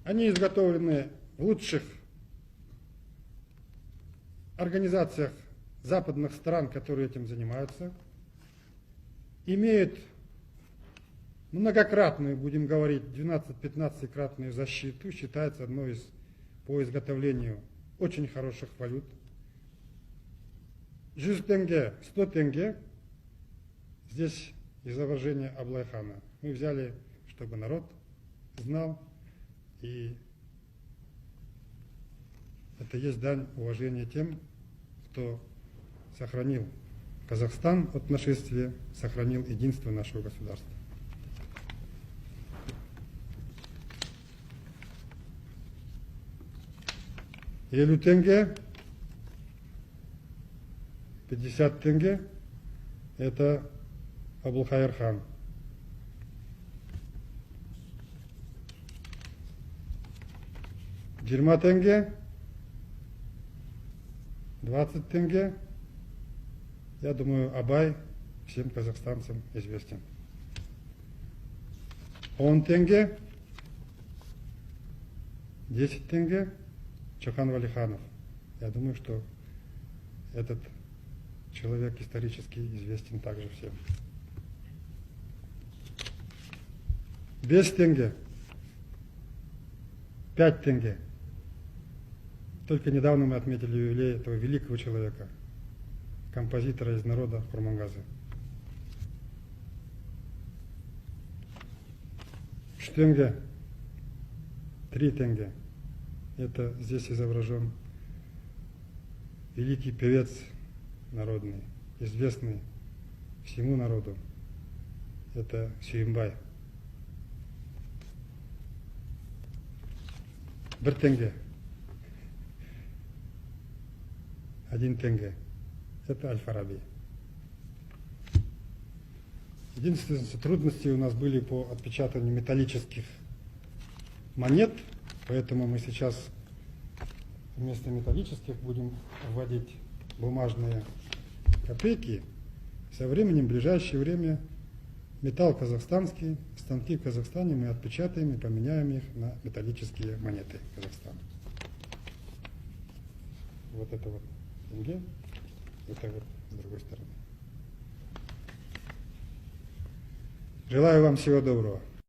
Они изготовлены в лучших организациях западных стран, которые этим занимаются, имеют многократную, будем говорить, 12-15-кратную защиту, считается одной из по изготовлению очень хороших валют. 100 тенге, 100 тенге, здесь изображение Аблай-хана. Мы взяли, чтобы народ знал, и это есть дань уважения тем, кто сохранил Казахстан от нашествия, сохранил единство нашего государства. Елу тенге, 50 тенге, это Абулхайр хан. Жирма тенге, 20 тенге, я думаю, Абай всем казахстанцам известен. 10 тенге, 10 тенге, Чохан Валиханов. Я думаю, что этот человек исторически известен также всем. 10 тенге, 5 тенге. Только недавно мы отметили юбилей этого великого человека, композитора из народа Курмангазы. 3 тенге, 3 тенге. Это здесь изображен великий певец народный, известный всему народу. Это Сюимбай. 1 тенге. 1 тенге. Это Аль-Фараби. Единственные трудности у нас были по отпечатанию металлических монет, поэтому мы сейчас вместо металлических будем вводить бумажные копейки. Со временем, в ближайшее время, металл казахстанский, станки в Казахстане мы отпечатаем и поменяем их на металлические монеты Казахстана. Вот это вот тенге, это вот с другой стороны. Желаю вам всего доброго.